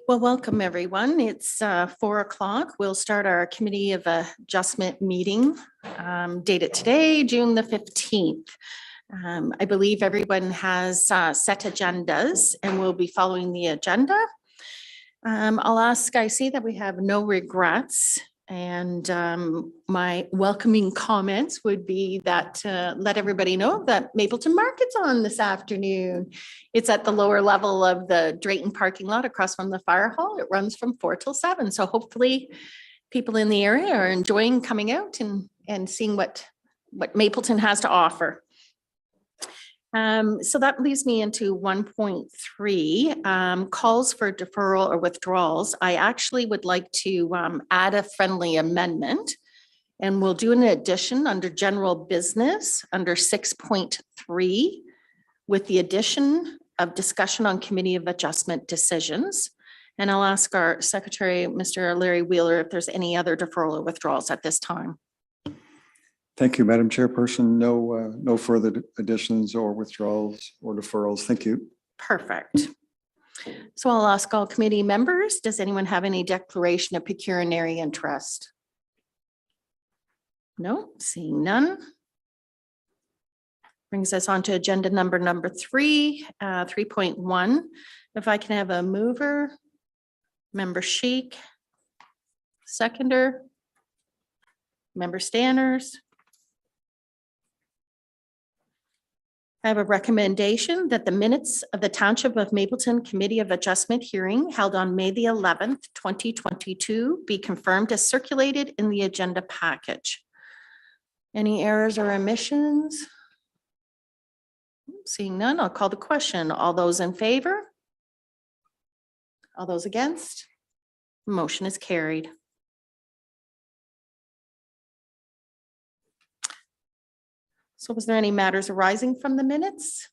Well, welcome everyone. It's 4 o'clock. We'll start our Committee of Adjustment meeting dated today, June the 15th. I believe everyone has set agendas and we'll be following the agenda. I see that we have no regrets. And my welcoming comments would be that let everybody know that Mapleton Market's on this afternoon. It's at the lower level of the Drayton parking lot across from the fire hall. It runs from 4 till 7. So hopefully people in the area are enjoying coming out and seeing what Mapleton has to offer. So that leads me into 1.3, calls for deferral or withdrawals. I actually would like to add a friendly amendment, and we'll do an addition under general business under 6.3 with the addition of discussion on Committee of Adjustment decisions. And I'll ask our secretary, Mr. Larry Wheeler, if there's any other deferral or withdrawals at this time. Thank you, Madam Chairperson. No further additions or withdrawals or deferrals. Thank you. Perfect. So I'll ask all committee members, does anyone have any declaration of pecuniary interest? No, seeing none. Brings us on to agenda number 3, 3.1. If I can have a mover, Member Sheik, seconder, Member Stanners. I have a recommendation that the minutes of the Township of Mapleton Committee of Adjustment hearing held on May the 11th, 2022 be confirmed as circulated in the agenda package. Any errors or omissions? Seeing none, I'll call the question. All those in favor? All those against? Motion is carried. So was there any matters arising from the minutes?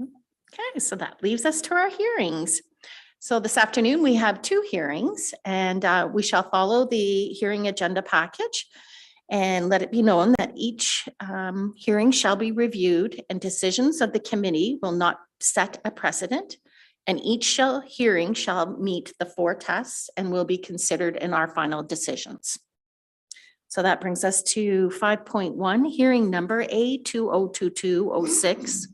Okay, so that leaves us to our hearings. So this afternoon we have 2 hearings and we shall follow the hearing agenda package and let it be known that each hearing shall be reviewed and decisions of the committee will not set a precedent, and each hearing shall meet the 4 tests and will be considered in our final decisions. So that brings us to 5.1, hearing number A202206.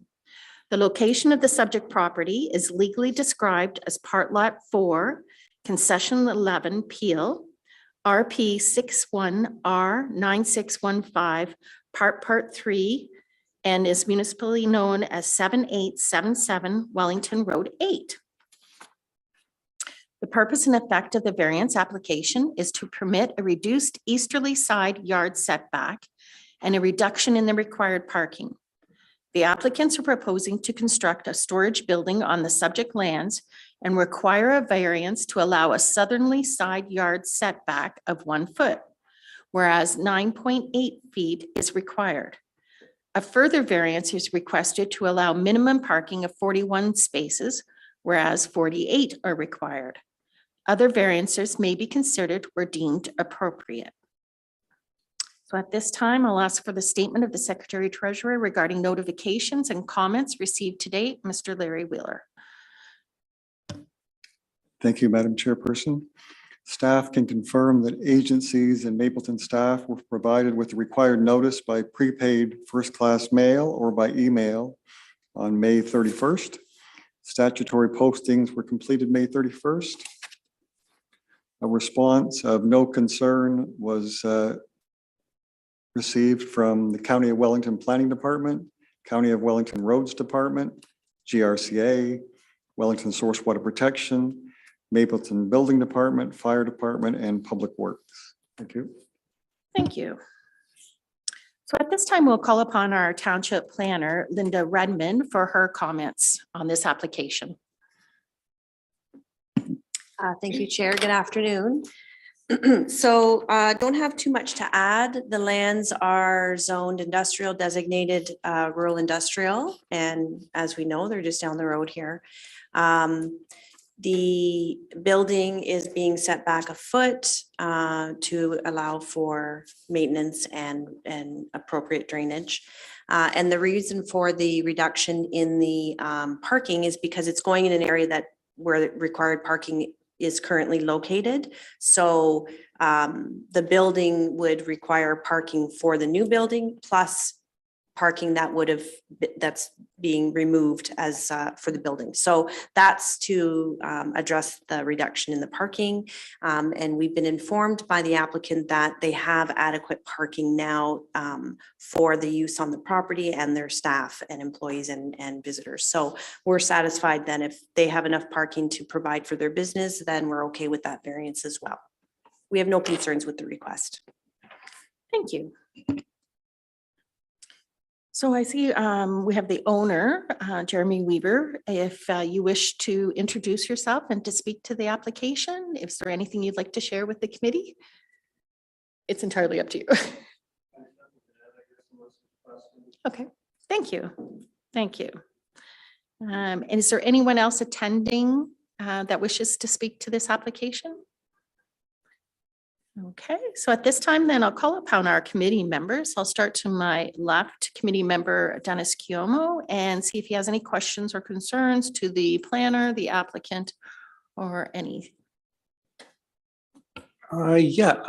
The location of the subject property is legally described as Part Lot 4, Concession 11, Peel, RP 61R9615, Part 3, and is municipally known as 7877 Wellington Road 8. The purpose and effect of the variance application is to permit a reduced easterly side yard setback and a reduction in the required parking. The applicants are proposing to construct a storage building on the subject lands and require a variance to allow a southerly side yard setback of 1 foot, whereas 9.8 feet is required. A further variance is requested to allow minimum parking of 41 spaces, whereas 48 are required. Other variances may be considered or deemed appropriate. So at this time, I'll ask for the statement of the Secretary Treasurer regarding notifications and comments received to date. Mr. Larry Wheeler. Thank you, Madam Chairperson. Staff can confirm that agencies and Mapleton staff were provided with the required notice by prepaid first-class mail or by email on May 31st. Statutory postings were completed May 31st. A response of no concern was received from the County of Wellington Planning Department, County of Wellington Roads Department, GRCA, Wellington Source Water Protection, Mapleton Building Department, Fire Department, and Public Works. Thank you. Thank you. So at this time, we'll call upon our Township Planner, Linda Redmond, for her comments on this application. Thank you, Chair. Good afternoon. So don't have too much to add. The lands are zoned industrial, designated rural industrial. And as we know, they're just down the road here. The building is being set back a foot to allow for maintenance and appropriate drainage. And the reason for the reduction in the parking is because it's going in an area that where the required parking is currently located. So the building would require parking for the new building plus parking that would have, that's being removed as for the building. So that's to address the reduction in the parking. And we've been informed by the applicant that they have adequate parking now for the use on the property and their staff and employees and visitors. So we're satisfied then if they have enough parking to provide for their business, then we're okay with that variance as well. We have no concerns with the request. Thank you. So I see we have the owner, Jeremy Weaver. If you wish to introduce yourself and to speak to the application, is there anything you'd like to share with the committee? It's entirely up to you. Okay, thank you. Thank you. And is there anyone else attending that wishes to speak to this application? Okay, so at this time, then I'll call upon our committee members. I'll start to my left, committee member Dennis Kiomo, and see if he has any questions or concerns to the planner, the applicant, or any. Yeah,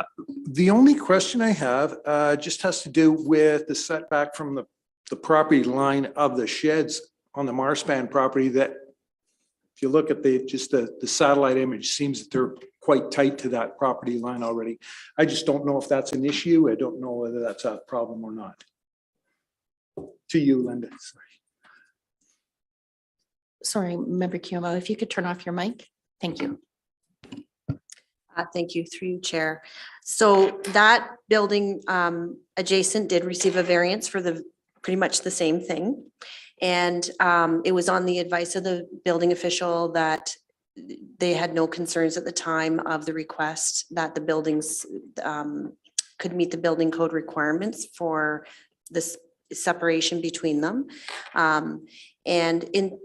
the only question I have just has to do with the setback from the property line of the sheds on the Marspan property. That if you look at the satellite image, seems that they're quite tight to that property line already. I just don't know if that's an issue. I don't know whether that's a problem or not. To you, Linda. Sorry, member Kiomo, if you could turn off your mic. Thank you. Thank you, through you, Chair. So that building adjacent did receive a variance for the pretty much the same thing. And it was on the advice of the building official that they had no concerns at the time of the request that the buildings could meet the building code requirements for this separation between them. And in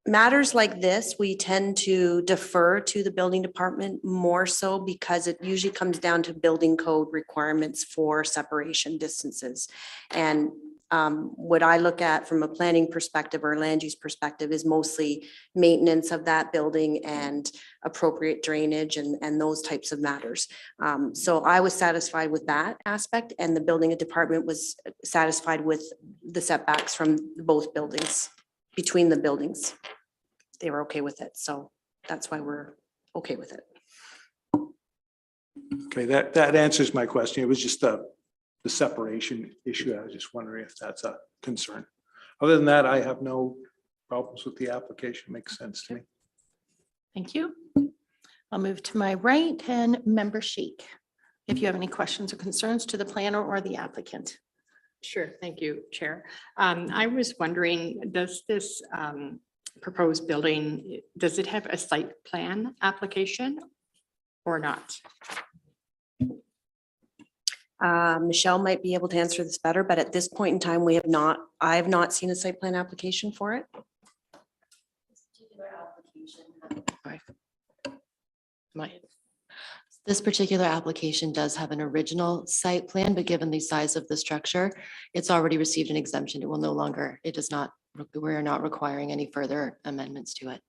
matters like this, we tend to defer to the building department more so because it usually comes down to building code requirements for separation distances. And what I look at from a planning perspective or land use perspective is mostly maintenance of that building and appropriate drainage and those types of matters. So I was satisfied with that aspect, and the building department was satisfied with the setbacks from both buildings, between the buildings. They were okay with it. So that's why we're okay with it. Okay, that answers my question. It was just the separation issue. I was just wondering if that's a concern. Other than that, I have no problems with the application. Makes sense to me. Thank you. I'll move to my right and member Sheik. If you have any questions or concerns to the planner or the applicant. Sure, thank you, Chair. I was wondering, does this proposed building, does it have a site plan application or not? Michelle might be able to answer this better, but at this point in time, I have not seen a site plan application for it. This particular application does have an original site plan, but given the size of the structure, it's already received an exemption. It will no longer, it does not, we're not requiring any further amendments to it.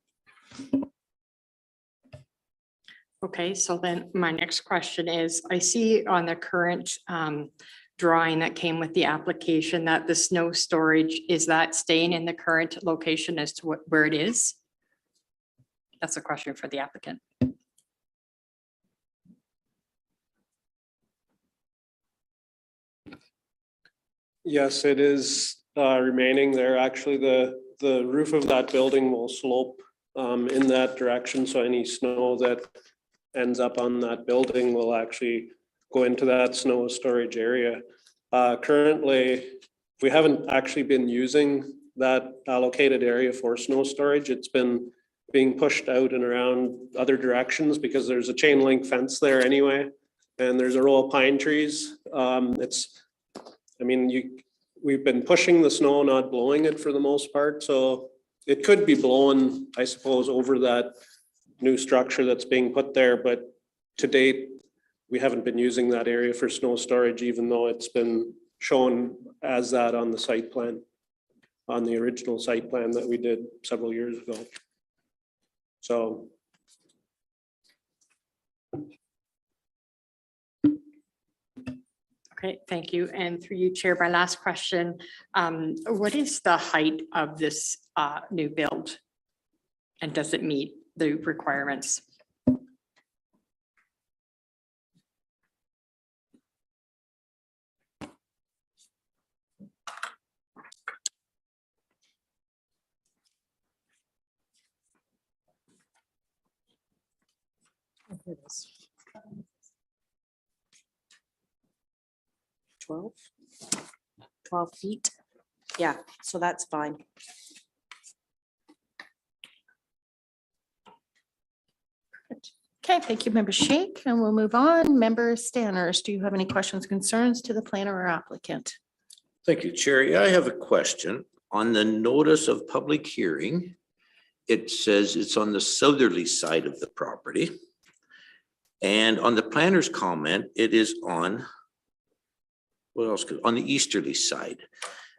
Okay, so then my next question is, I see on the current drawing that came with the application that the snow storage, is that staying in the current location as to where it is? That's a question for the applicant. Yes, it is remaining there. Actually, the roof of that building will slope in that direction. So any snow that ends up on that building will actually go into that snow storage area. Currently, we haven't actually been using that allocated area for snow storage. It's been being pushed out and around other directions because there's a chain link fence there anyway. And there's a row of pine trees. We've been pushing the snow, not blowing it for the most part. So it could be blown, I suppose, over that new structure that's being put there. But to date, we haven't been using that area for snow storage, even though it's been shown as that on the site plan, on the original site plan that we did several years ago. So Okay, thank you. And through you, Chair, my last question, what is the height of this new build? And does it meet the requirements? Here it is. 12 feet. Yeah, so that's fine. Okay, thank you, Member Shake, and we'll move on. Member Stanners, do you have any questions, concerns to the planner or applicant? Thank you, Chair. Yeah, I have a question. On the notice of public hearing, it says it's on the southerly side of the property. And on the planner's comment, it is on, what else could, on the easterly side.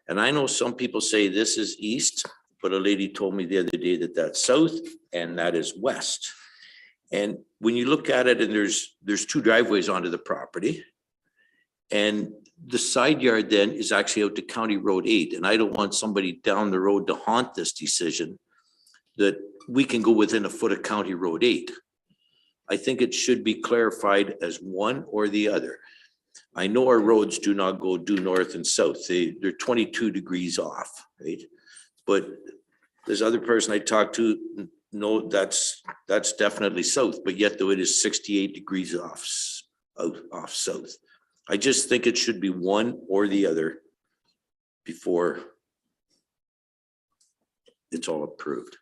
And I know some people say this is east, but a lady told me the other day that that's south and that is west. And when you look at it, and there's two driveways onto the property. And the side yard then is actually out to County Road 8. And I don't want somebody down the road to haunt this decision that we can go within a foot of County Road 8. I think it should be clarified as one or the other. I know our roads do not go due north and south. They're 22 degrees off, right? But this other person I talked to, no, that's definitely south, but yet though it is 68 degrees off south. I just think it should be one or the other before it's all approved.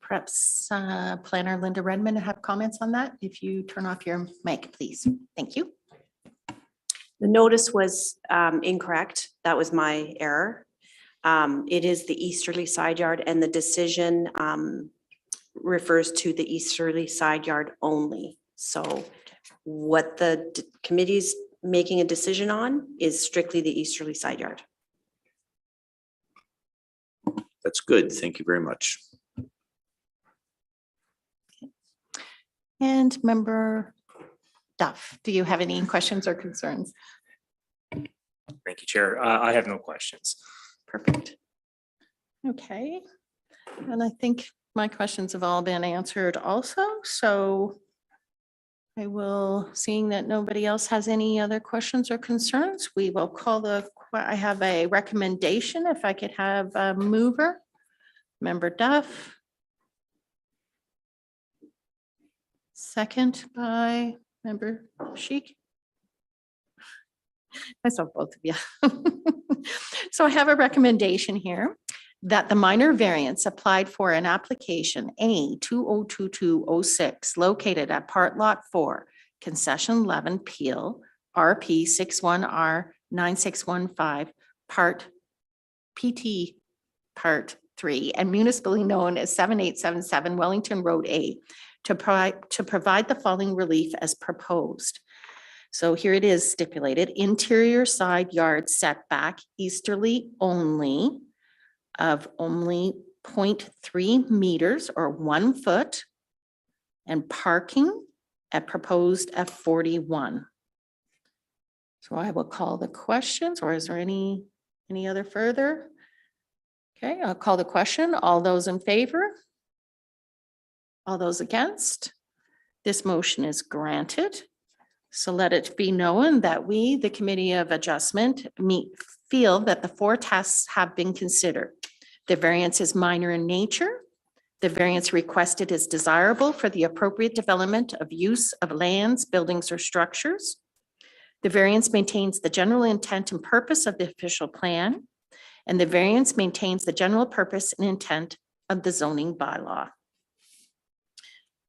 Perhaps planner Linda Redmond have comments on that? If you turn off your mic, please. Thank you. The notice was incorrect. That was my error. It is the easterly side yard, and the decision refers to the easterly side yard only. So what the committee's making a decision on is strictly the easterly side yard. That's good. Thank you very much. And Member Duff, do you have any questions or concerns? Thank you, Chair. I have no questions. Perfect. Okay, and I think my questions have all been answered also, so I will, seeing that nobody else has any other questions or concerns, we will call I have a recommendation, if I could have a mover. Member Duff. Second by Member Sheik. I saw both of you. So I have a recommendation here that the minor variance applied for an application A 202206 located at Part Lot 4, Concession 11 Peel, RP 61R 9615, Part PT Part 3, and municipally known as 7877 Wellington Road A, to provide the following relief as proposed. So here it is stipulated: interior side yard setback easterly only of only 0.3 meters or 1 foot, and parking at proposed F41. So I will call the questions, or is there any other further? Okay, I'll call the question. All those in favor? All those against? This motion is granted. So let it be known that we, the Committee of Adjustment, feel that the 4 tests have been considered. The variance is minor in nature. The variance requested is desirable for the appropriate development of use of lands, buildings, or structures. The variance maintains the general intent and purpose of the official plan, and the variance maintains the general purpose and intent of the zoning bylaw.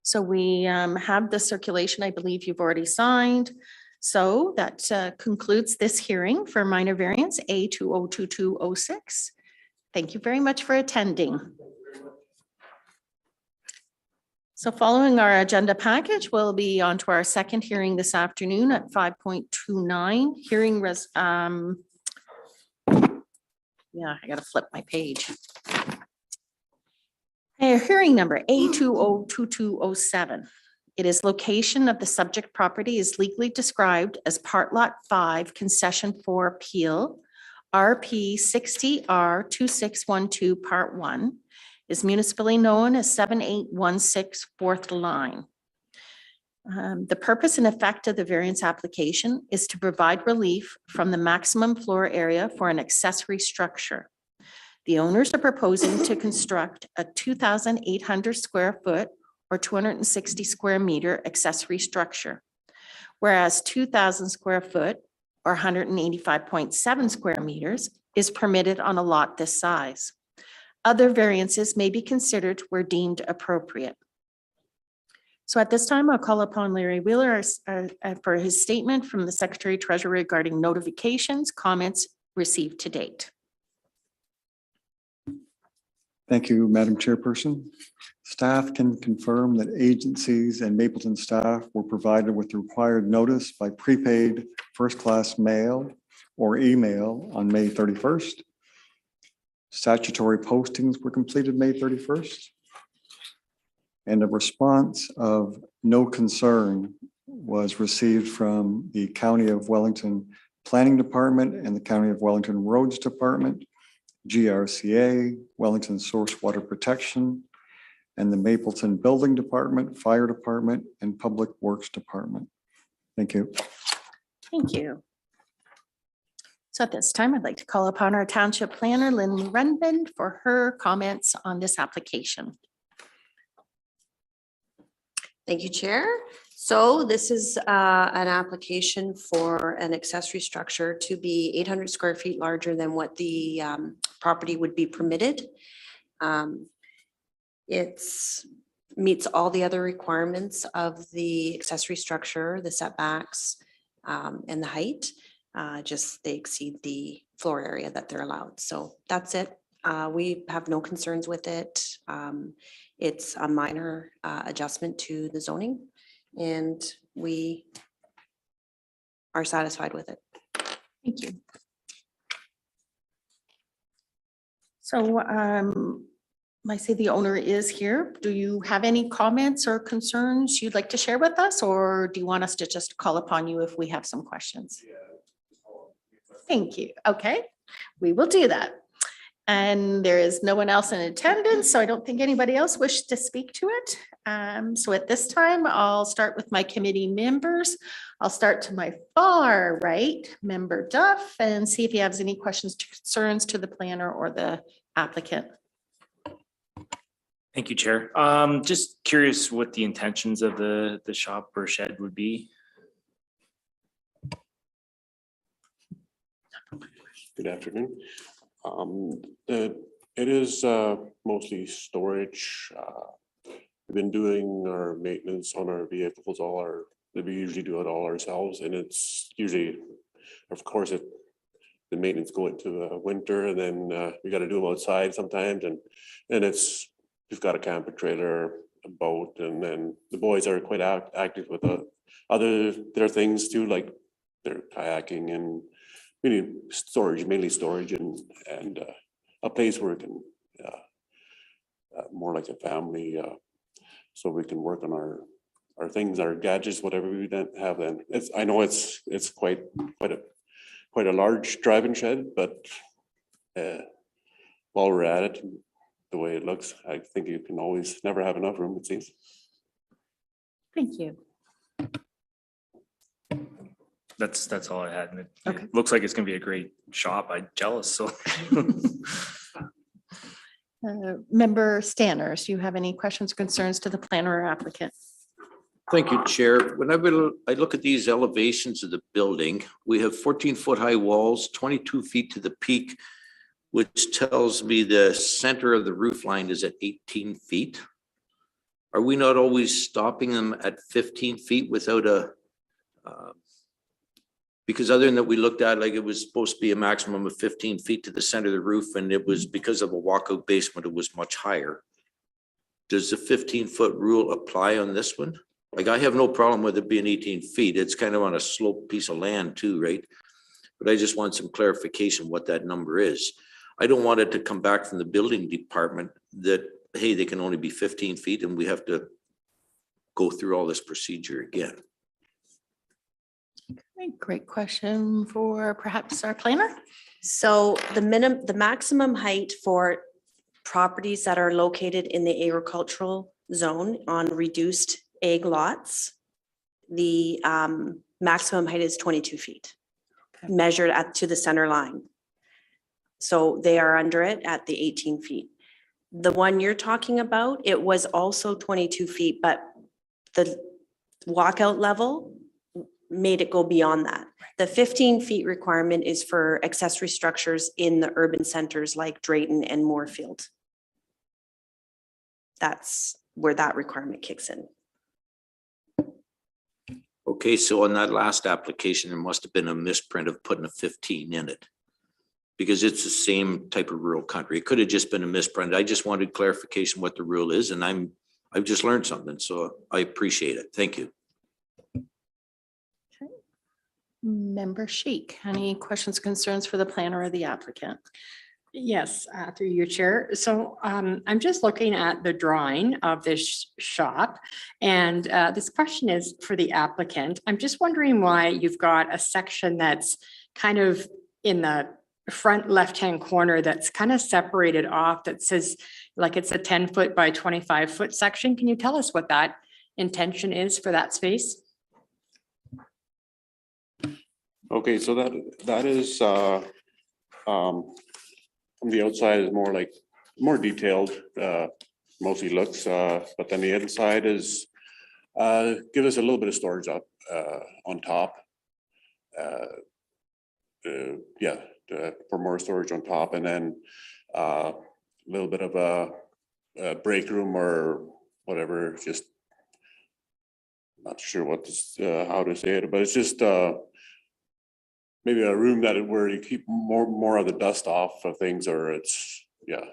So we have the circulation, I believe you've already signed. So that concludes this hearing for minor variance A 202206. Thank you very much for attending. So following our agenda package, we'll be on to our second hearing this afternoon at 5.29. Hearing yeah, I gotta flip my page. Hearing number A202207. It is location of the subject property is legally described as Part Lot 5 Concession 4 Appeal, RP 60R2612 Part 1, is municipally known as 7816 Fourth Line. The purpose and effect of the variance application is to provide relief from the maximum floor area for an accessory structure. The owners are proposing to construct a 2,800 square foot or 260 square meter accessory structure, whereas 2,000 square foot or 185.7 square meters is permitted on a lot this size. Other variances may be considered where deemed appropriate. So at this time, I'll call upon Larry Wheeler for his statement from the Secretary Treasurer regarding notifications, comments received to date. Thank you, Madam Chairperson. Staff can confirm that agencies and Mapleton staff were provided with the required notice by prepaid first-class mail or email on May 31st. Statutory postings were completed May 31st. And a response of no concern was received from the County of Wellington Planning Department and the County of Wellington Roads Department, GRCA, Wellington Source Water Protection, and the Mapleton Building Department, Fire Department, and Public Works Department. Thank you. Thank you. So at this time, I'd like to call upon our Township Planner, Lynn Renbend, for her comments on this application. Thank you, Chair. So this is an application for an accessory structure to be 800 square feet larger than what the property would be permitted. It's meets all the other requirements of the accessory structure, the setbacks, and the height. Just they exceed the floor area that they're allowed. So that's it. We have no concerns with it. It's a minor adjustment to the zoning, and we are satisfied with it. Thank you. So I see the owner is here. Do you have any comments or concerns you'd like to share with us, or do you want us to just call upon you if we have some questions? Thank you. Okay, we will do that. And there is no one else in attendance, so I don't think anybody else wished to speak to it. So at this time, I'll start with my committee members. I'll start to my far right, Member Duff, and see if he has any questions, concerns to the planner or the applicant. Thank you, Chair. Just curious what the intentions of the shop or shed would be. Good afternoon. It is mostly storage. We've been doing our maintenance on our vehicles, we usually do it all ourselves, and it's usually, of course, the maintenance go into the winter, and then we got to do them outside sometimes, and we've got a camper trailer, a boat, and then the boys are quite active with their things too, like their kayaking and storage, mainly storage, and a place where it can more like a family, so we can work on our things, our gadgets, whatever we don't have. Then I know it's quite a large driving shed, but while we're at it, the way it looks, I think you can always never have enough room, it seems. Thank you. That's all I had. And Okay. it looks like it's gonna be a great shop. I'm jealous, so. Member Stanners, do you have any questions, concerns to the planner or applicant? Thank you, Chair. When I look at these elevations of the building, we have 14-foot high walls, 22 feet to the peak, which tells me the center of the roof line is at 18 feet. Are we not always stopping them at 15 feet without because other than that, we looked at like it was supposed to be a maximum of 15 feet to the center of the roof, and it was because of a walkout basement, it was much higher. Does the 15-foot rule apply on this one? Like, I have no problem with it being 18 feet. It's kind of on a sloped piece of land too, right? But I just want some clarification what that number is. I don't want it to come back from the building department that, hey, they can only be 15 feet and we have to go through all this procedure again? Great question for perhaps our planner. So the maximum height for properties that are located in the agricultural zone on reduced ag lots, the maximum height is 22 feet, measured to the center line. So they are under it at the 18 feet. The one you're talking about, it was also 22 feet, but the walkout level made it go beyond that. The 15 feet requirement is for accessory structures in the urban centers like Drayton and Moorfield. That's where that requirement kicks in. Okay, so on that last application, there must have been a misprint of putting a 15 in it. Because it's the same type of rural country. It could have just been a misprint. I just wanted clarification what the rule is, and I've just learned something, so I appreciate it. Thank you. Member Sheik, any questions, concerns for the planner or the applicant? Yes, through your chair. So I'm just looking at the drawing of this shop. And this question is for the applicant. I'm just wondering why you've got a section that's kind of in the front left-hand corner that's kind of separated off that says like it's a 10-foot by 25-foot section. Can you tell us what that intention is for that space? Okay, so that is, from the outside is more detailed, mostly looks, but then the inside is, give us a little bit of storage up, on top. Yeah, for more storage on top, and then, a little bit of a break room or whatever, just not sure what this, how to say it, but it's just, maybe a room where you keep more of the dust off of things, or it's, yeah.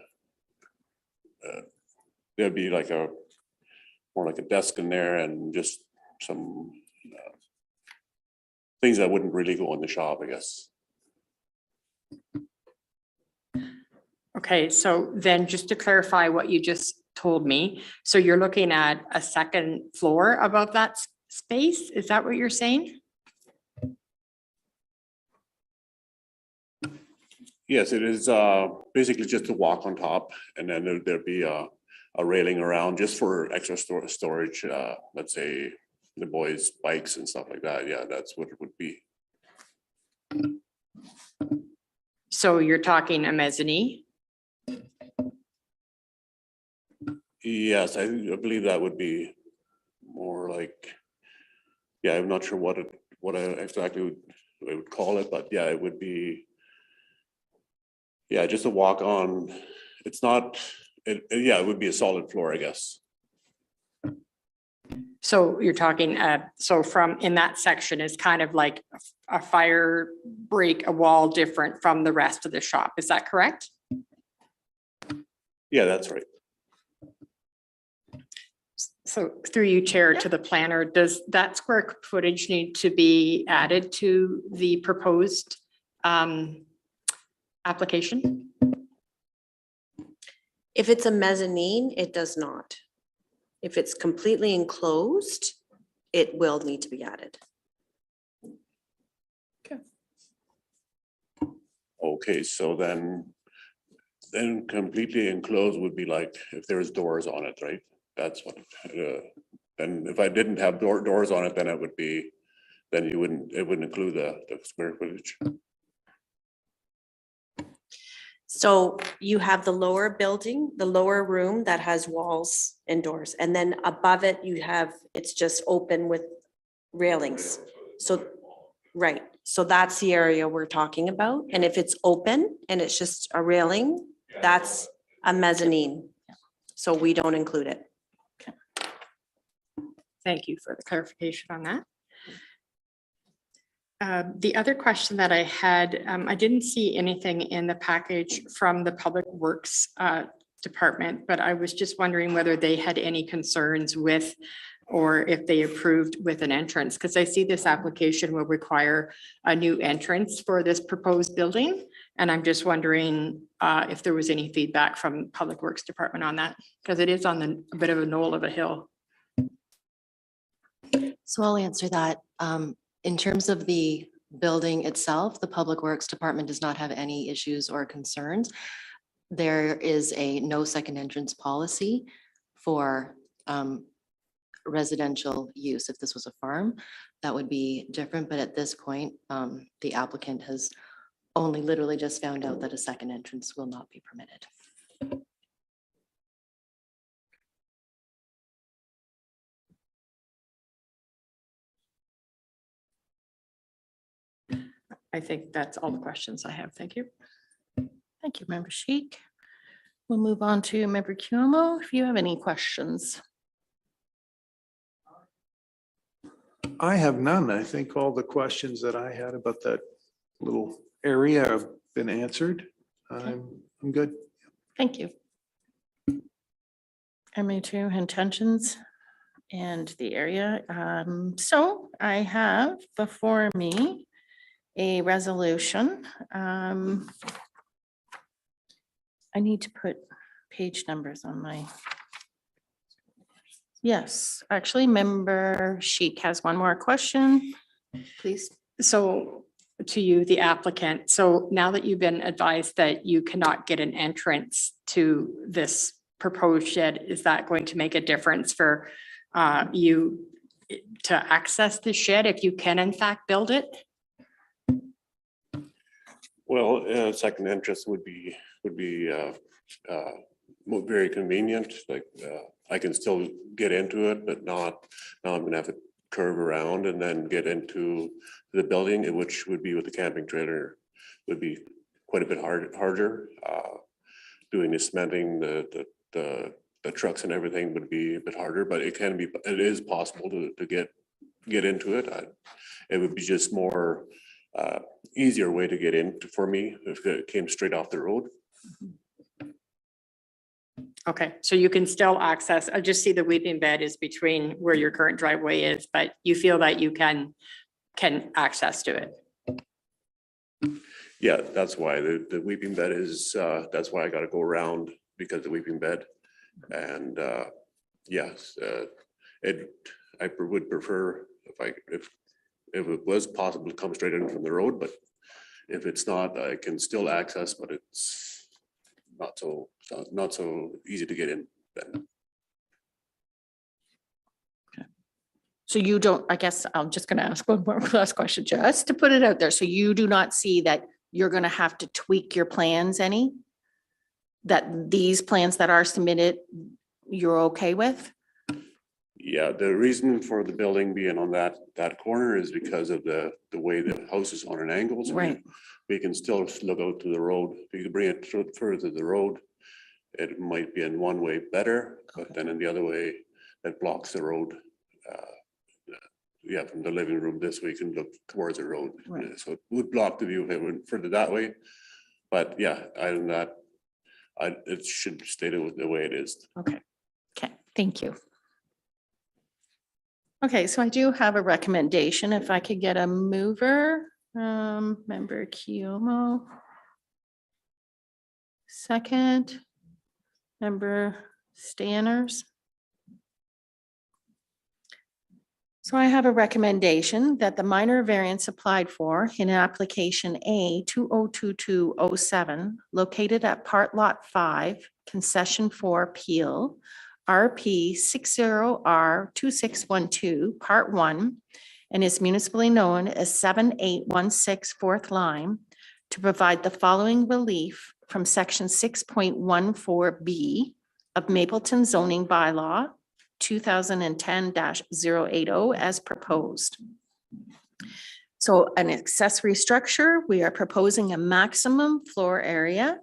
There'd be more like a desk in there and just some things that wouldn't really go in the shop, I guess. Okay, so then just to clarify what you just told me, so you're looking at a second floor above that space? Is that what you're saying? Yes, it is basically just to walk on top, and then there'd be a railing around just for extra storage, let's say the boys' bikes and stuff like that. Yeah, that's what it would be. So you're talking a mezzanine? Yes, I believe that would be more like, yeah, I'm not sure what I exactly would call it, but yeah, it would be, yeah, just a walk on. It's not, yeah, it would be a solid floor, I guess. So you're talking, so from in that section is kind of like a fire break, a wall different from the rest of the shop. Is that correct? Yeah, that's right. So through you, Chair, to the planner, does that square footage need to be added to the proposed application? If it's a mezzanine, it does not. If it's completely enclosed, it will need to be added. Okay, so then completely enclosed would be like if there's doors on it, right? That's what, and if I didn't have doors on it, then it would be, then it wouldn't include the square footage. So you have the lower building, the lower room that has walls and doors, and then above it you have, it's just open with railings. So, right, so that's the area we're talking about. And if it's open and it's just a railing, that's a mezzanine. So we don't include it. Thank you for the clarification on that. The other question that I had, I didn't see anything in the package from the Public Works Department, but I was just wondering whether they had any concerns with, or if they approved with an entrance, because I see this application will require a new entrance for this proposed building. And I'm just wondering if there was any feedback from Public Works Department on that, because it is on a bit of a knoll of a hill. So I'll answer that. In terms of the building itself, the Public Works Department does not have any issues or concerns. There is a no second entrance policy for residential use. If this was a farm, that would be different, but at this point, the applicant has only literally just found out that a second entrance will not be permitted. I think that's all the questions I have. Thank you. Thank you, Member Sheik. We'll move on to Member Cuomo, if you have any questions. I have none. I think all the questions that I had about that little area have been answered. I'm good. Thank you. MA2 intentions and the area. So I have before me a resolution. I need to put page numbers on my. Yes, actually, Member Sheik has one more question, please. So to you, the applicant, so now that you've been advised that you cannot get an entrance to this proposed shed, is that going to make a difference for you to access the shed if you can in fact build it? Well, second entrance would be very convenient, like, I can still get into it, but not, now I'm gonna have to curve around and then get into the building, which would be with the camping trailer, would be quite a bit harder. Doing the cementing, the trucks and everything would be a bit harder, but it is possible to get into it. It would be just more easier way to get in for me if it came straight off the road. Okay, so you can still access, I just see the weeping bed is between where your current driveway is, but you feel that you can access to it. Yeah, that's why the weeping bed is, that's why I gotta go around, because the weeping bed. And yes, I would prefer if it was possible to come straight in from the road, but if it's not, I can still access, but it's not so easy to get in then. So you don't, I guess I'm just going to ask one more last question, just to put it out there. So you do not see that you're going to have to tweak your plans any? That these plans that are submitted, you're okay with? Yeah, the reason for the building being on that corner is because of the way the house is on an angle. So Right. We can still look out to the road. If you could bring it further to the road, it might be in one way better, but then in the other way, it blocks the road. Yeah, from the living room this way, you can look towards the road. Right. So it would block the view if it went further that way. But yeah, other than that, it should stay the way it is. Okay, thank you. Okay, so I do have a recommendation. If I could get a mover, Member Cuomo. Second, Member Stanners. So I have a recommendation that the minor variance applied for in application A 202207 located at Part Lot 5, Concession 4 Peel, RP 60R2612, Part 1, and is municipally known as 7816 Fourth Line, to provide the following relief from Section 6.14B of Mapleton zoning bylaw 2010-080 as proposed. So an accessory structure, we are proposing a maximum floor area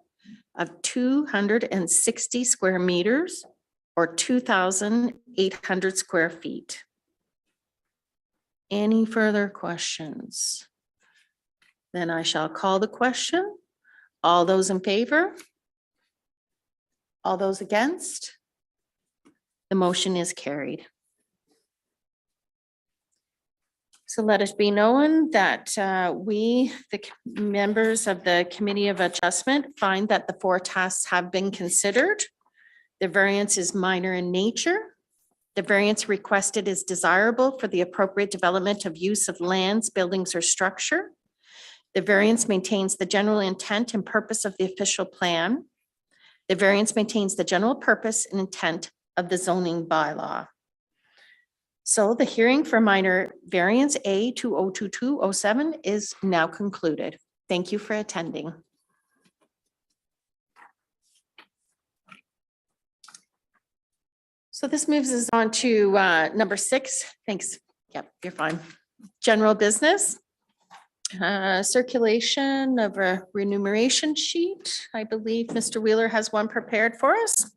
of 260 square meters or 2,800 square feet. Any further questions? Then I shall call the question. All those in favor? All those against? The motion is carried. So let it be known that we, the members of the Committee of Adjustment, find that the 4 tasks have been considered. The variance is minor in nature. The variance requested is desirable for the appropriate development of use of lands, buildings, or structure. The variance maintains the general intent and purpose of the official plan. The variance maintains the general purpose and intent of the zoning bylaw. So the hearing for minor variance A 202207 is now concluded. Thank you for attending. So this moves us on to number 6. Thanks. Yep, you're fine. General business. Circulation of a remuneration sheet. I believe Mr. Wheeler has one prepared for us.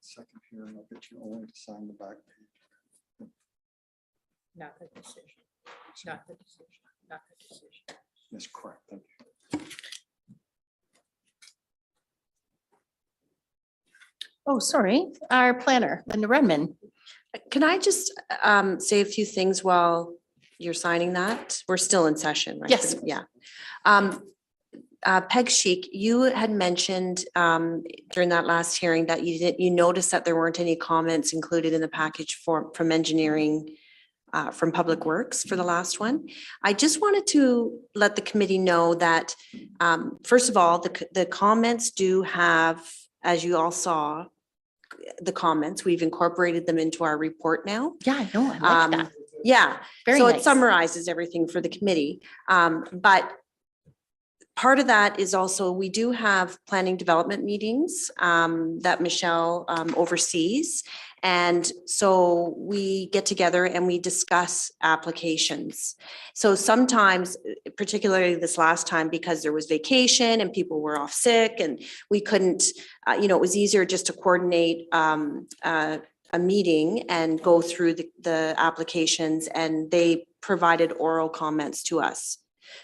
Second here, and I'll get you only to sign the back page. Not the decision, not the decision, not the decision. Yes, correct. Thank you. Oh, sorry, our planner, Linda Redmond. Can I just say a few things while you're signing that? We're still in session, right? Yes. Yeah. Peg Chic, you had mentioned during that last hearing that you noticed that there weren't any comments included in the package from engineering from Public Works for the last one. I just wanted to let the committee know that, first of all, the comments do have, as you all saw, the comments, we've incorporated them into our report now. Yeah, I know, I like that. Yeah, Very so it nice. summarizes everything for the committee. But part of that is also, we do have planning development meetings that Michelle oversees. And so we get together and we discuss applications. So sometimes, particularly this last time, because there was vacation and people were off sick and we couldn't, it was easier just to coordinate a meeting and go through the applications, and they provided oral comments to us.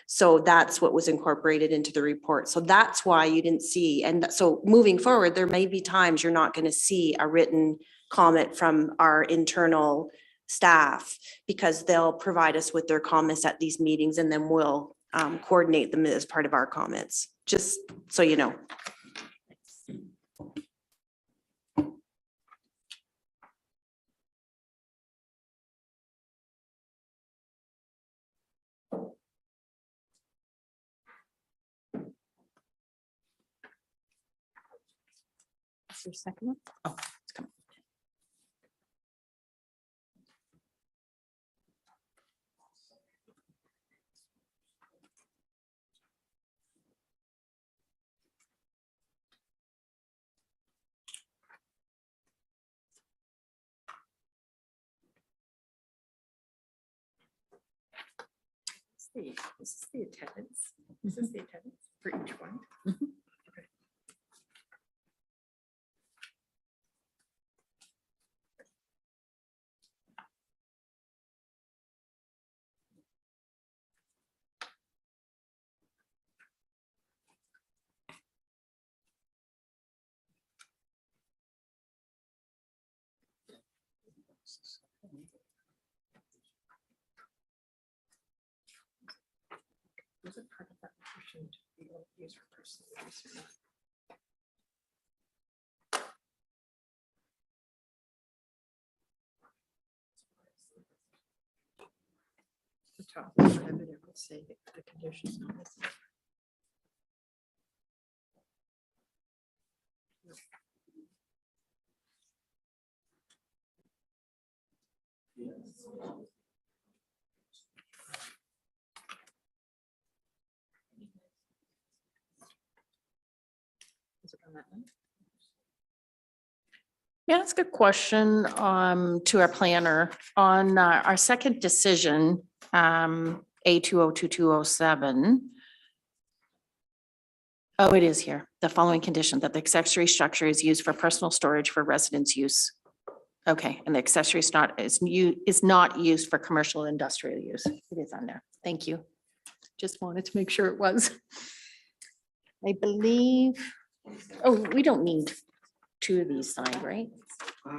So that's what was incorporated into the report. So that's why you didn't see. And so moving forward, there may be times you're not going to see a written comment from our internal staff, because they'll provide us with their comments at these meetings, and then we'll coordinate them as part of our comments, just so you know. Is there a second one? Oh, it's coming. This is the attendance. This is the attendance for each one. Was it part of that motion to be able to use for personal use or not? The top of the evidence would say that the conditions not necessary. Is it on that one? Yeah, that's a good question to our planner on our second decision, A 202207. Oh, it is here. The following condition that the accessory structure is used for personal storage for residence use. Okay, and the accessory is not used for commercial industrial use. It is on there. Thank you. Just wanted to make sure it was. I believe, oh, we don't need two of these signed, right?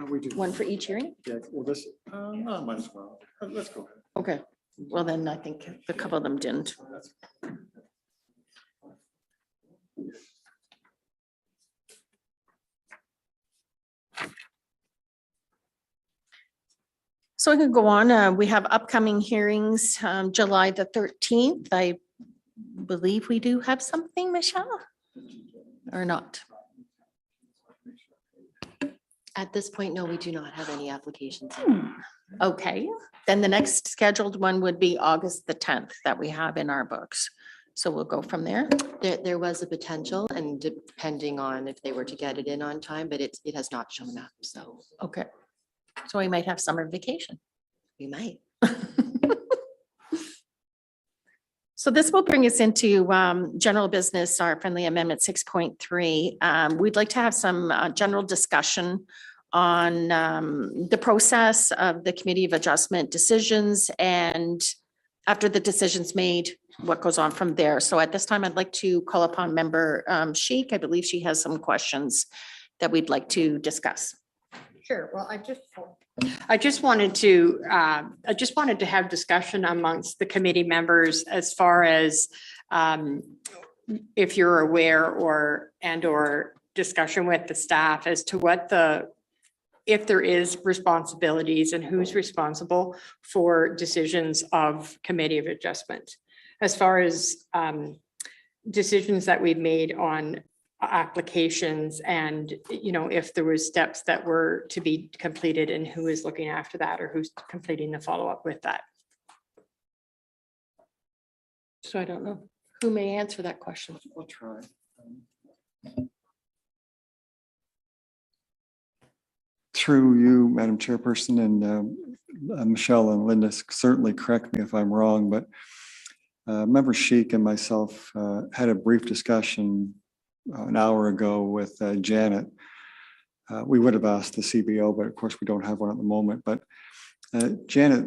We do. One for each hearing? Yeah, well, this, might as well. Let's go. Okay, well then I think a couple of them didn't. So I could go on. We have upcoming hearings, July the 13th. I believe we do have something, Michelle? Or not? At this point, no, we do not have any applications. Okay, then the next scheduled one would be August the 10th that we have in our books. So we'll go from there. There was a potential and depending on if they were to get it in on time, but it has not shown up, so Okay. So we might have summer vacation. we might. So this will bring us into general business, our friendly amendment 6.3. We'd like to have some general discussion on the process of the Committee of Adjustment decisions, and after the decision's made, what goes on from there. So at this time, I'd like to call upon Member Sheik. I believe she has some questions that we'd like to discuss. Sure, well, I just wanted to have discussion amongst the committee members as far as if you're aware or discussion with the staff as to what if there is responsibilities and who's responsible for decisions of Committee of Adjustment. As far as decisions that we've made on applications and, if there was steps that were to be completed and who is looking after that or who's completing the follow-up with that. So I don't know who may answer that question. We'll try. Through you, Madam Chairperson, and Michelle and Linda, certainly correct me if I'm wrong, but Member Sheik and myself had a brief discussion an hour ago with Janet. We would have asked the CBO, but of course we don't have one at the moment. But Janet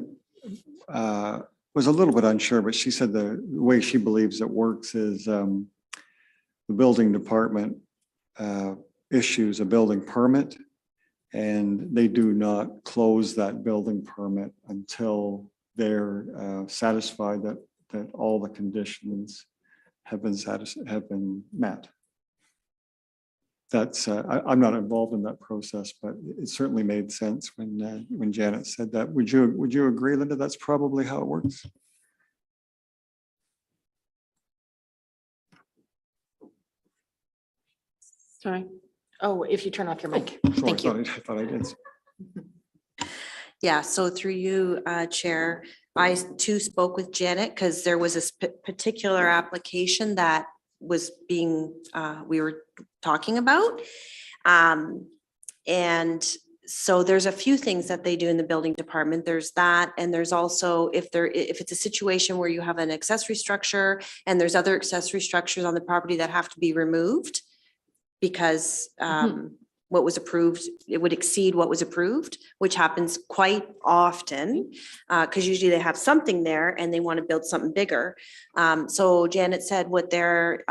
was a little bit unsure, but she said the way she believes it works is the building department issues a building permit, and they do not close that building permit until they're satisfied that all the conditions have been met. That's I'm not involved in that process, but it certainly made sense when Janet said that. Would you agree, Linda? That's probably how it works. Sorry. Oh, if you turn off your mic. Sorry, Thank you. I thought I did. Yeah, so through you, Chair, I too spoke with Janet because there was a particular application that was being, we were talking about. And so there's a few things that they do in the building department. There's that, and there's also if it's a situation where you have an accessory structure and there's other accessory structures on the property that have to be removed because what was approved, it would exceed what was approved, which happens quite often because usually they have something there and they want to build something bigger. So Janet said what their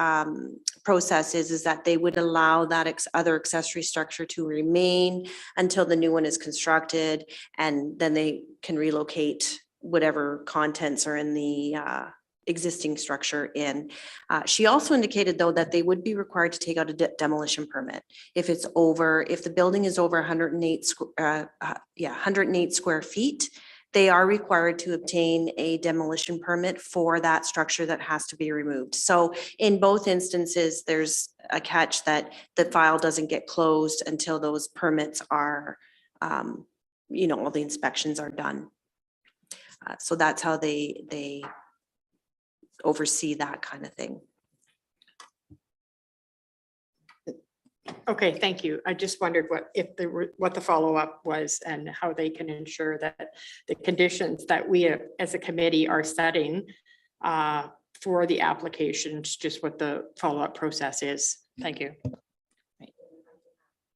process is that they would allow that other accessory structure to remain until the new one is constructed, and then they can relocate whatever contents are in the existing structure in. She also indicated though that they would be required to take out a demolition permit if the building is over 108 square feet. They are required to obtain a demolition permit for that structure that has to be removed. So in both instances, there's a catch that the file doesn't get closed until those permits are, all the inspections are done. So that's how they oversee that kind of thing. Okay, thank you. I just wondered what the follow-up was and how they can ensure that the conditions that we as a committee are setting for the applications, just what the follow-up process is. Thank you.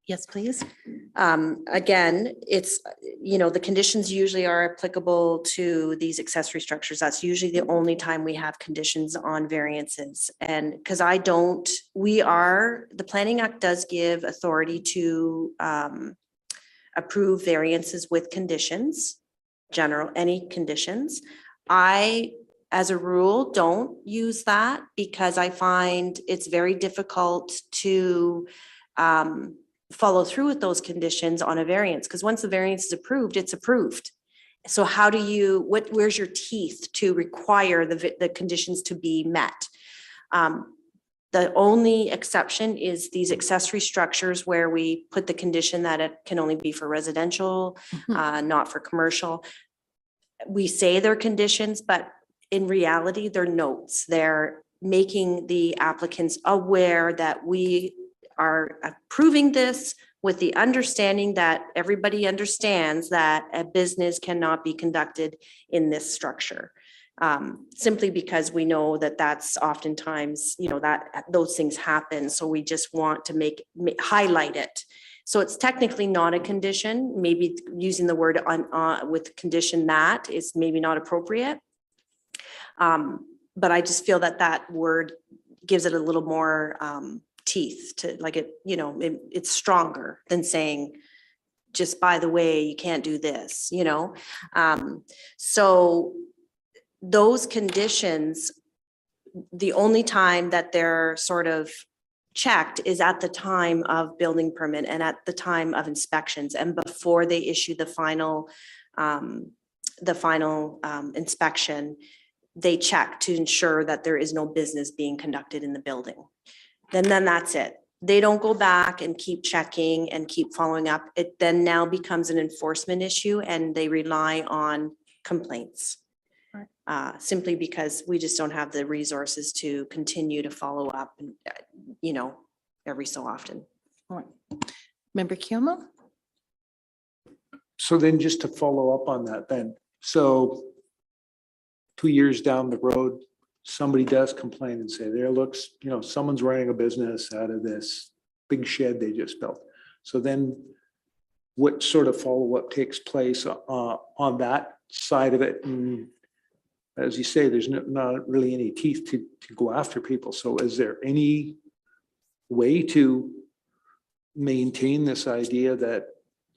Yes, please. Again, it's, you know, the conditions usually are applicable to these accessory structures. That's usually the only time we have conditions on variances. And because the Planning Act does give authority to approve variances with conditions, any conditions. I, as a rule, don't use that because I find it's very difficult to follow through with those conditions on a variance, because once the variance is approved, it's approved. So how do you, where's your teeth to require the conditions to be met? The only exception is these accessory structures where we put the condition that it can only be for residential, not for commercial. We say they're conditions, but in reality, they're notes. They're making the applicants aware that we are approving this with the understanding that everybody understands that a business cannot be conducted in this structure. Simply because we know that that's oftentimes, you know, that those things happen. So we just want to highlight it. So it's technically not a condition. Maybe using the word with condition that is maybe not appropriate. But I just feel that word gives it a little more teeth to, like, it, you know, it's stronger than saying, just by the way, you can't do this, you know? So those conditions, the only time that they're sort of checked is at the time of building permit and at the time of inspections and before they issue the final inspection. They check to ensure that there is no business being conducted in the building. Then that's it. They don't go back and keep checking and keep following up. It then now becomes an enforcement issue and they rely on complaints. Simply because we just don't have the resources to continue to follow up, and, you know, every so often. Member Kiyomo? So then just to follow up on that then, so 2 years down the road, somebody does complain and say, there looks, you know, someone's running a business out of this big shed they just built. So then what sort of follow-up takes place on that side of it? And as you say, there's not really any teeth to go after people. So is there any way to maintain this idea that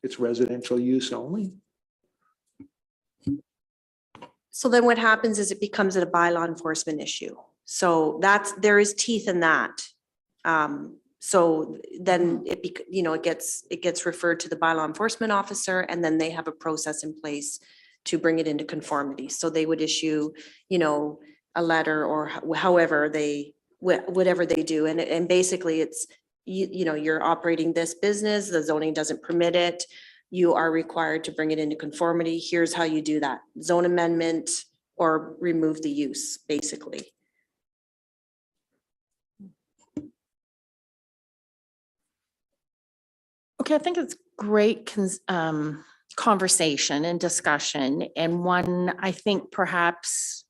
it's residential use only? So then what happens is it becomes a bylaw enforcement issue. So there is teeth in that. So then it gets referred to the bylaw enforcement officer, and then they have a process in place to bring it into conformity. So they would issue, you know, a letter or however whatever they do. And basically it's, you know, you're operating this business, the zoning doesn't permit it. You are required to bring it into conformity. Here's how you do that. Zone amendment or remove the use, basically. Okay, I think it's great conversation and discussion, and one I think perhaps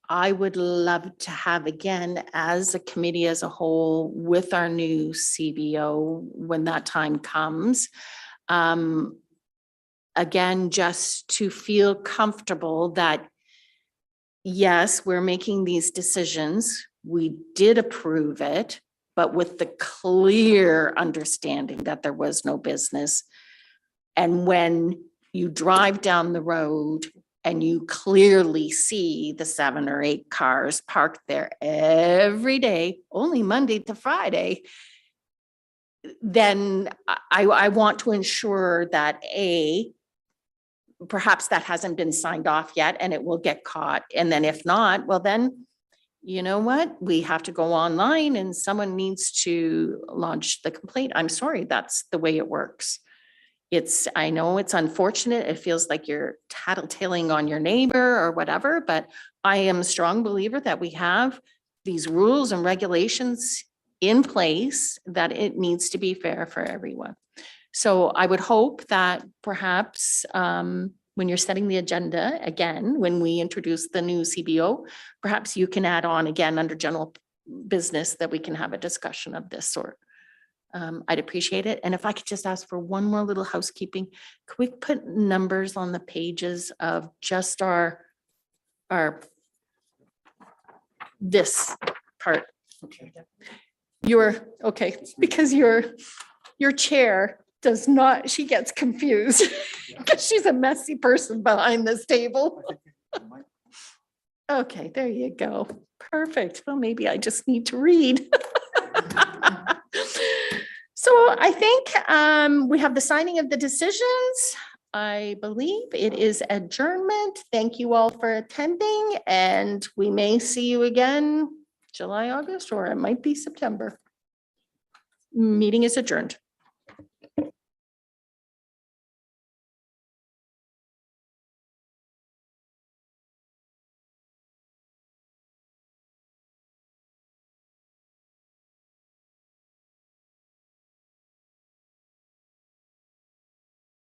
I would love to have again as a committee as a whole with our new CBO when that time comes. Again, just to feel comfortable that yes, we're making these decisions. We did approve it, but with the clear understanding that there was no business. And when you drive down the road and you clearly see the 7 or 8 cars parked there every day, only Monday to Friday, then I want to ensure that perhaps that hasn't been signed off yet and it will get caught. And then if not, well then, you know what? We have to go online and someone needs to launch the complaint. I'm sorry, that's the way it works. I know it's unfortunate. It feels like you're tattletaling on your neighbor or whatever, but I am a strong believer that we have these rules and regulations in place, that it needs to be fair for everyone. So I would hope that perhaps when you're setting the agenda again, when we introduce the new CBO, perhaps you can add on again under general business that we can have a discussion of this sort. I'd appreciate it. And if I could just ask for one more little housekeeping, could we put numbers on the pages of just our this part? Okay, because your chair does not, she gets confused because she's a messy person behind this table. Okay, there you go. Perfect. Well, maybe I just need to read. So I think we have the signing of the decisions. I believe it is adjournment. Thank you all for attending, and we may see you again July, August, or it might be September. Meeting is adjourned.